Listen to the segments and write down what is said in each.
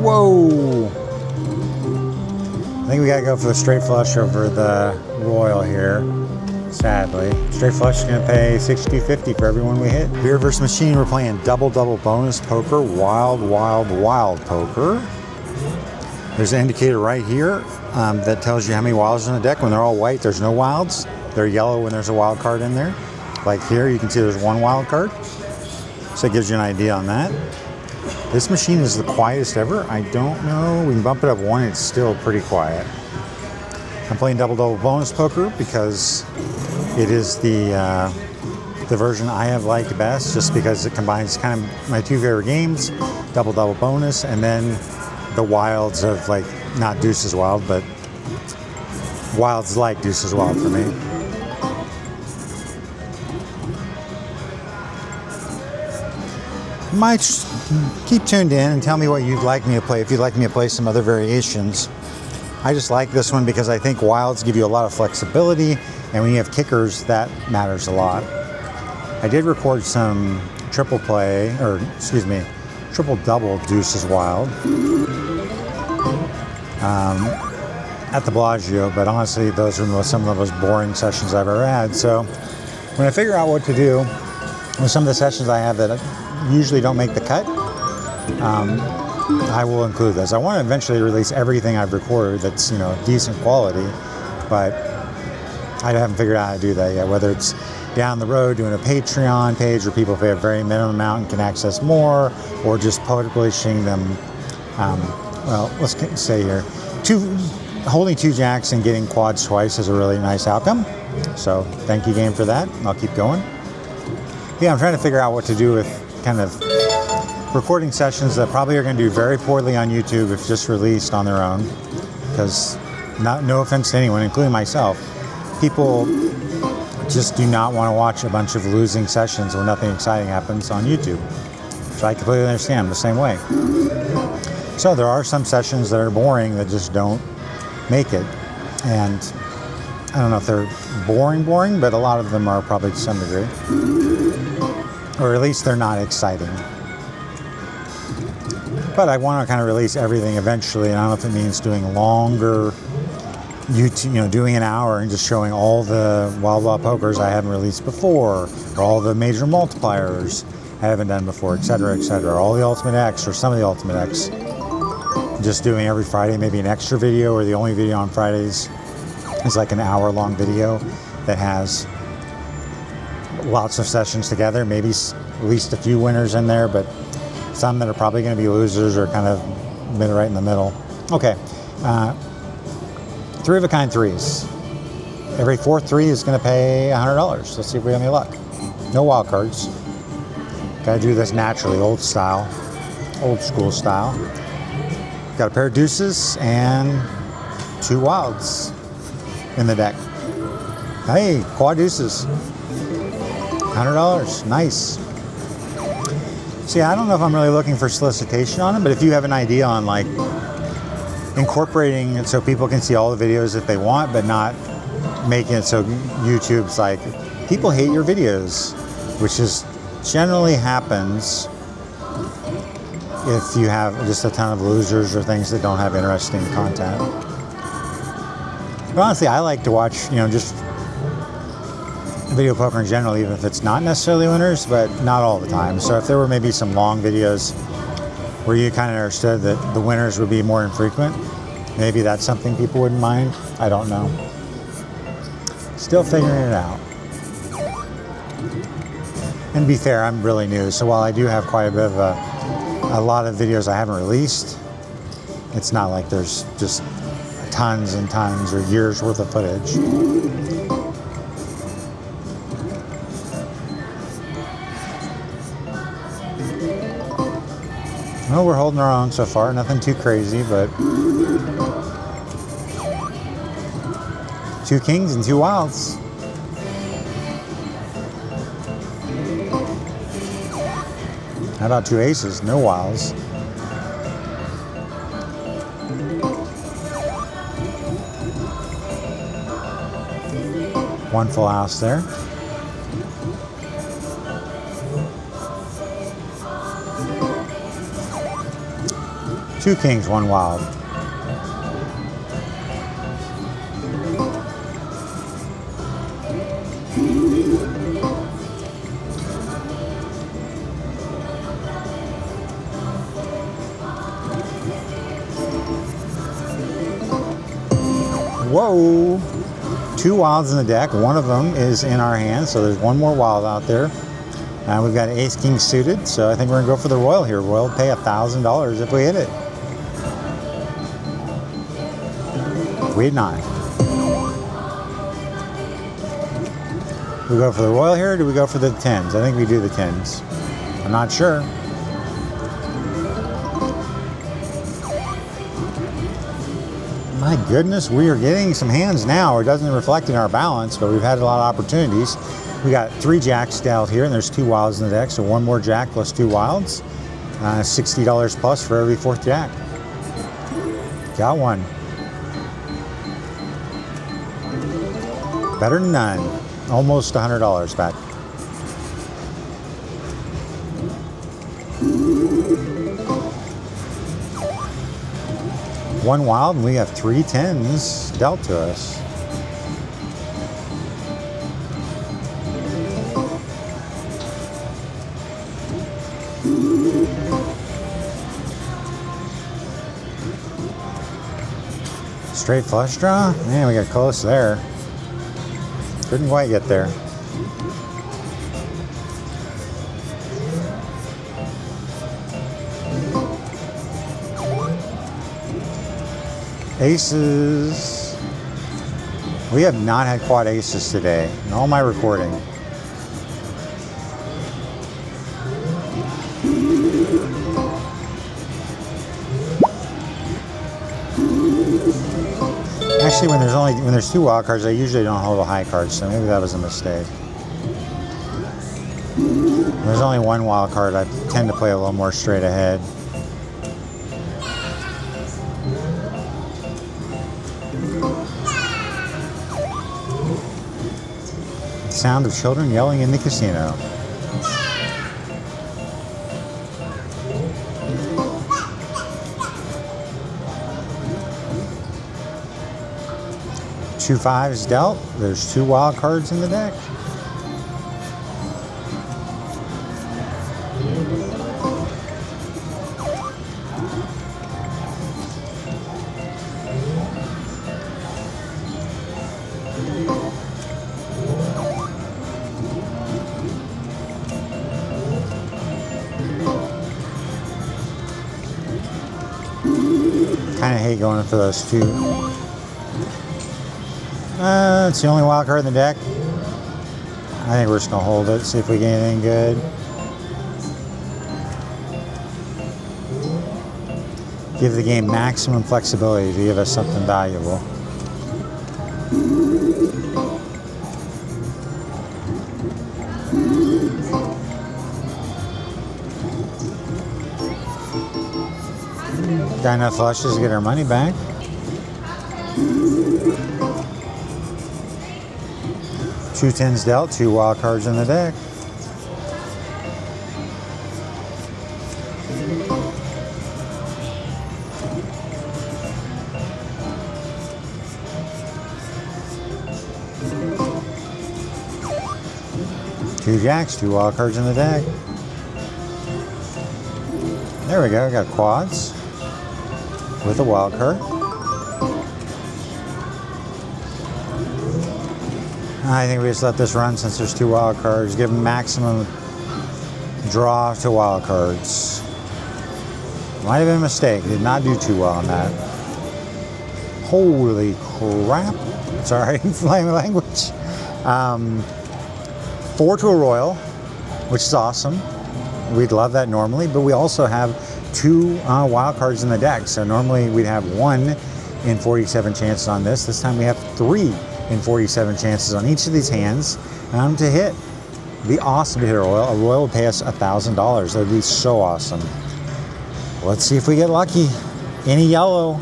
Whoa! I think we gotta go for the straight flush over the royal here. Sadly, straight flush is gonna pay $62.50 for everyone we hit. Beer versus machine, we're playing double bonus poker, wild poker. There's an indicator right here that tells you how many wilds are in the deck. When they're all white, there's no wilds. They're yellow when there's a wild card in there. Like here, you can see there's one wild card. So it gives you an idea on that. This machine is the quietest ever. I don't know. We can bump it up one. It's still pretty quiet. I'm playing double bonus poker because it is the version I have liked best, just because it combines kind of my two favorite games, double bonus, and then the wilds of, like, not Deuces Wild, but wilds like Deuces Wild for me. You might keep tuned in and tell me what you'd like me to play, if you'd like me to play some other variations. I just like this one because I think wilds give you a lot of flexibility, and when you have kickers, that matters a lot. I did record some triple double Deuces Wild at the Bellagio, but honestly, those are some of the most boring sessions I've ever had. So when I figure out what to do with some of the sessions I have that usually don't make the cut, I will include those. I want to eventually release everything I've recorded that's, you know, decent quality, but I haven't figured out how to do that yet, whether it's down the road doing a Patreon page where people pay a very minimum amount and can access more, or just publishing them. Well, let's say here, holding 2 jacks and getting quads twice is a really nice outcome. So thank you, game, for that. I'll keep going. Yeah, I'm trying to figure out what to do with kind of recording sessions that probably are going to do very poorly on YouTube if just released on their own. Because, no offense to anyone, including myself, people just do not want to watch a bunch of losing sessions where nothing exciting happens on YouTube. So I completely understand. I'm the same way. So there are some sessions that are boring that just don't make it. And I don't know if they're boring, but a lot of them are probably to some degree. Or at least they're not exciting. But I want to kind of release everything eventually, and I don't know if it means doing longer YouTube, you know, doing an hour and just showing all the wild pokers I haven't released before, or all the major multipliers I haven't done before, etc., all the Ultimate X, or some of the Ultimate X. Just doing every Friday maybe an extra video, or the only video on Fridays is like an hour-long video that has lots of sessions together, maybe at least a few winners in there, but some that are probably going to be losers or kind of right in the middle. Okay, 3-of-a-kind threes. Every 4th 3 is going to pay $100. Let's see if we have any luck. No wild cards. Got to do this naturally, old school style. Got a pair of deuces and 2 wilds in the deck. Hey, quad deuces. $100, nice. See, I don't know if I'm really looking for solicitation on it, but if you have an idea on, like, incorporating it so people can see all the videos if they want, but not making it so YouTube's like, people hate your videos, which is generally happens if you have just a ton of losers or things that don't have interesting content. But honestly, I like to watch, you know, just video poker in general, even if it's not necessarily winners, but not all the time. So if there were maybe some long videos where you kind of understood that the winners would be more infrequent, maybe that's something people wouldn't mind. I don't know. Still figuring it out. And to be fair, I'm really new, so while I do have quite a bit of a lot of videos I haven't released, it's not like there's just tons and tons or years worth of footage. Well, we're holding our own so far. Nothing too crazy, but 2 kings and 2 wilds. How about 2 aces? No wilds. One full house there. 2 kings, 1 wild. Whoa! 2 wilds in the deck. One of them is in our hand, so there's 1 more wild out there. And we've got ace king suited, so I think we're gonna go for the royal here. Royal pay $1,000 if we hit it. We did not. Do we go for the royal here, or do we go for the 10s? I think we do the 10s. I'm not sure. My goodness, we are getting some hands now. It doesn't reflect in our balance, but we've had a lot of opportunities. We got 3 jacks dealt here, and there's 2 wilds in the deck, so 1 more jack plus 2 wilds. $60 plus for every 4th jack. Got 1. Better than none. Almost $100 back. One wild, and we have 3 10s dealt to us. Straight flush draw? Man, we got close there. Couldn't quite get there. Aces. We have not had quad aces today in all my recording. Actually, when there's 2 wild cards, I usually don't hold a high card, so maybe that was a mistake. When there's only 1 wild card, I tend to play a little more straight ahead. Sound of children yelling in the casino. Two 5s dealt. There's 2 wild cards in the deck. Kind of hate going for those 2. It's the only wild card in the deck. I think we're just gonna hold it, see if we get anything good. Give the game maximum flexibility to give us something valuable. Got enough flushes to get our money back. Two 10s dealt, 2 wild cards in the deck. Two jacks, 2 wild cards in the deck. There we go, we got quads with a wild card. I think we just let this run since there's 2 wild cards. Give them maximum draw to wild cards. Might have been a mistake. Did not do too well on that. Holy crap. Sorry, my language. 4 to a royal, which is awesome. We'd love that normally, but we also have 2 wild cards in the deck. So normally we'd have 1 in 47 chances on this. This time we have 3 in 47 chances on each of these hands to hit. It'd be awesome to hit a royal. A royal would pay us $1,000. That would be so awesome. Let's see if we get lucky. Any yellow,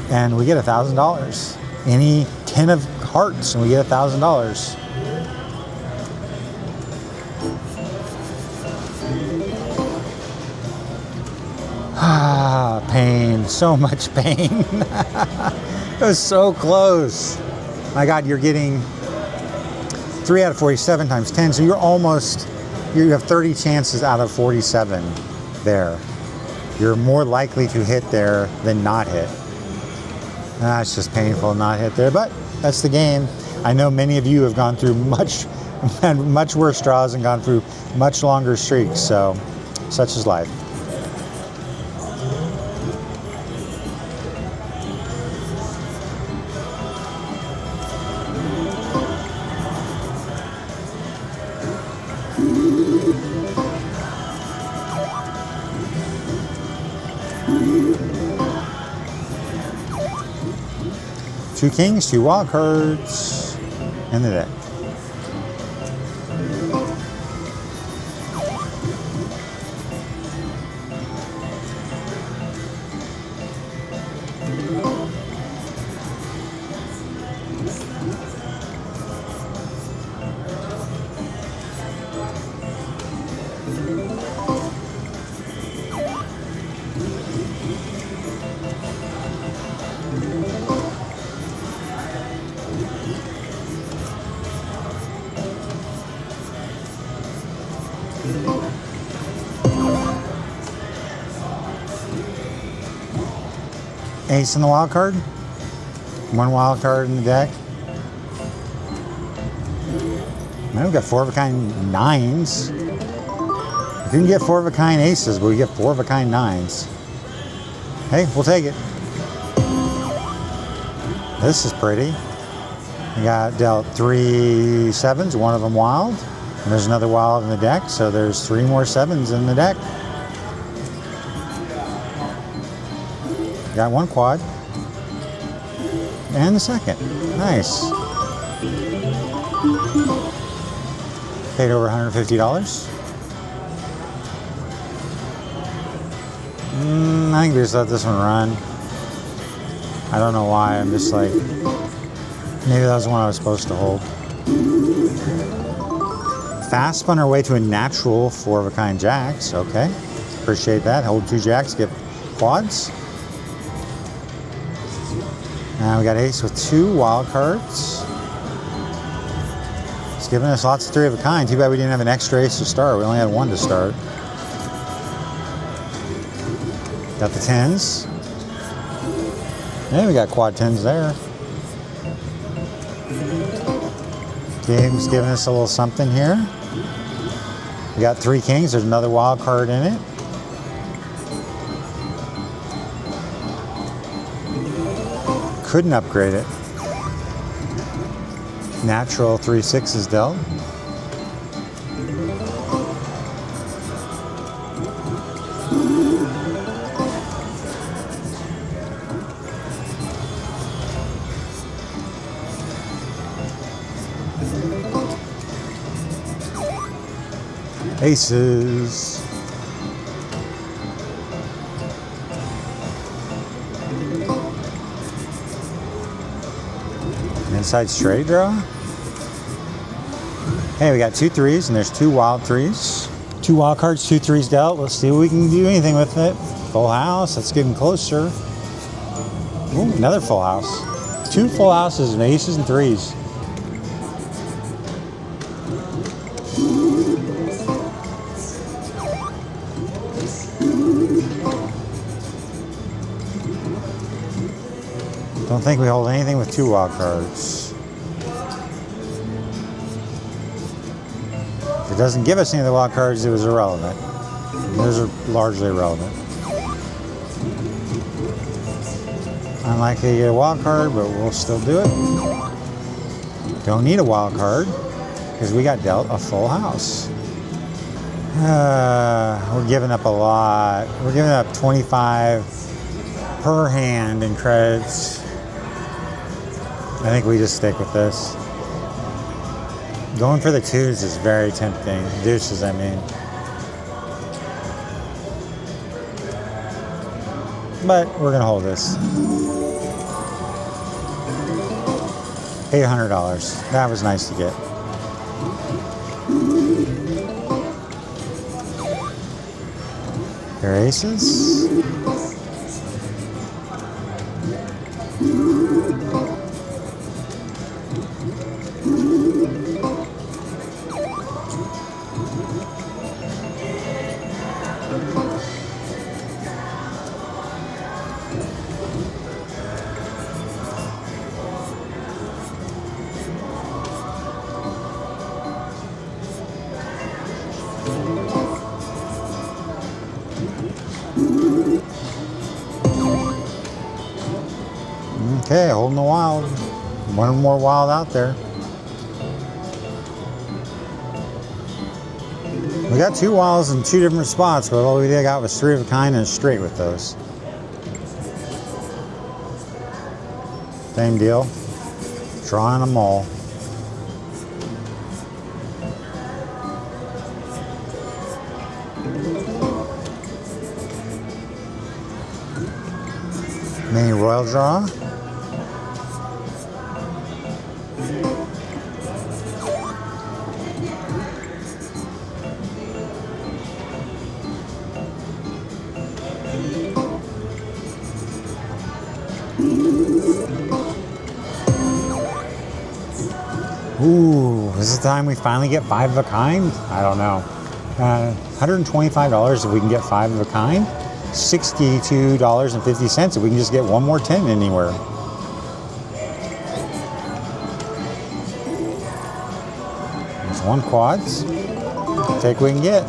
and we get $1,000. Any 10 of hearts, and we get $1,000. Pain, so much pain. It was so close. My God, you're getting 3 out of 47 times 10, so you have 30 chances out of 47 there. You're more likely to hit there than not hit. It's just painful not hit there, but that's the game. I know many of you have gone through much worse draws and gone through much longer streaks, so such is life. Two kings, two wild cards in the deck. Ace in the wild card. One wild card in the deck. Now we've got 4 of a kind nines. We couldn't get 4 of a kind aces, but we get 4 of a kind nines. Hey, we'll take it. This is pretty. We got dealt 3 sevens, one of them wild. And there's another wild in the deck, so there's 3 more sevens in the deck. Got 1 quad. And the second. Nice. Paid over $150. I think we just let this one run. I don't know why. I'm just like, maybe that was the one I was supposed to hold. Fast spun our way to a natural 4 of a kind jacks. Okay. Appreciate that. Hold 2 jacks, get quads. Now we got ace with 2 wild cards. It's giving us lots of 3 of a kind. Too bad we didn't have an extra ace to start. We only had 1 to start. Got the 10s. And we got quad 10s there. Game's giving us a little something here. We got 3 kings. There's another wild card in it. Couldn't upgrade it. Natural 3 6s dealt. Aces. Inside straight draw. Hey, we got 2 3s and there's 2 wild 3s. 2 wild cards, 2 3s dealt. Let's see if we can do anything with it. Full house. Let's get closer. Ooh, another full house. 2 full houses and aces and 3s. Don't think we hold anything with 2 wild cards. If it doesn't give us any of the wild cards, it was irrelevant. Those are largely irrelevant. Unlikely to get a wild card, but we'll still do it. Don't need a wild card because we got dealt a full house. We're giving up a lot. We're giving up 25 per hand in credits. I think we just stick with this. Going for the 2s is very tempting. Deuces, I mean. But we're gonna hold this. $800. That was nice to get. Your aces. Okay, holding the wild. One more wild out there. We got 2 wilds in 2 different spots, but all we did got was 3 of a kind and straight with those. Same deal. Drawing them all. Mini royal draw. Ooh, is this the time we finally get 5 of a kind? I don't know. $125 if we can get 5 of a kind. $62.50 if we can just get one more 10 anywhere. There's 1 quads. Take what we can get.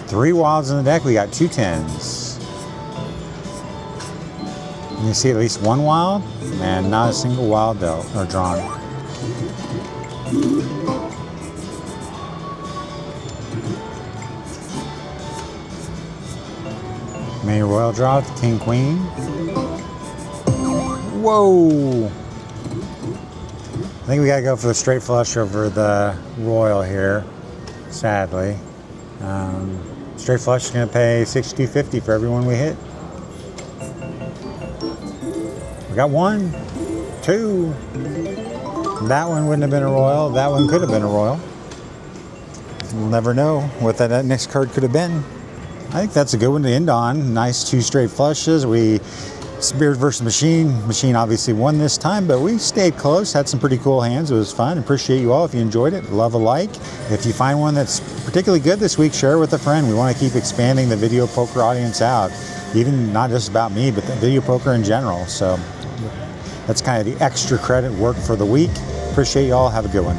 Three wilds in the deck, we got 2 10s. You see at least 1 wild, and not a single wild dealt or drawn. Mini royal draw with the king queen. Whoa! I think we gotta go for the straight flush over the royal here, sadly. Straight flush is gonna pay $62.50 for every one we hit. We got 1, 2. That one wouldn't have been a royal. That one could have been a royal. We'll never know what that next card could have been. I think that's a good one to end on. Nice 2 straight flushes. We Spirit versus Machine. Machine obviously won this time, but we stayed close. Had some pretty cool hands. It was fun. Appreciate you all. If you enjoyed it, love a like. If you find one that's particularly good this week, share it with a friend. We want to keep expanding the video poker audience out. Even not just about me, but the video poker in general. So that's kind of the extra credit work for the week. Appreciate you all. Have a good one.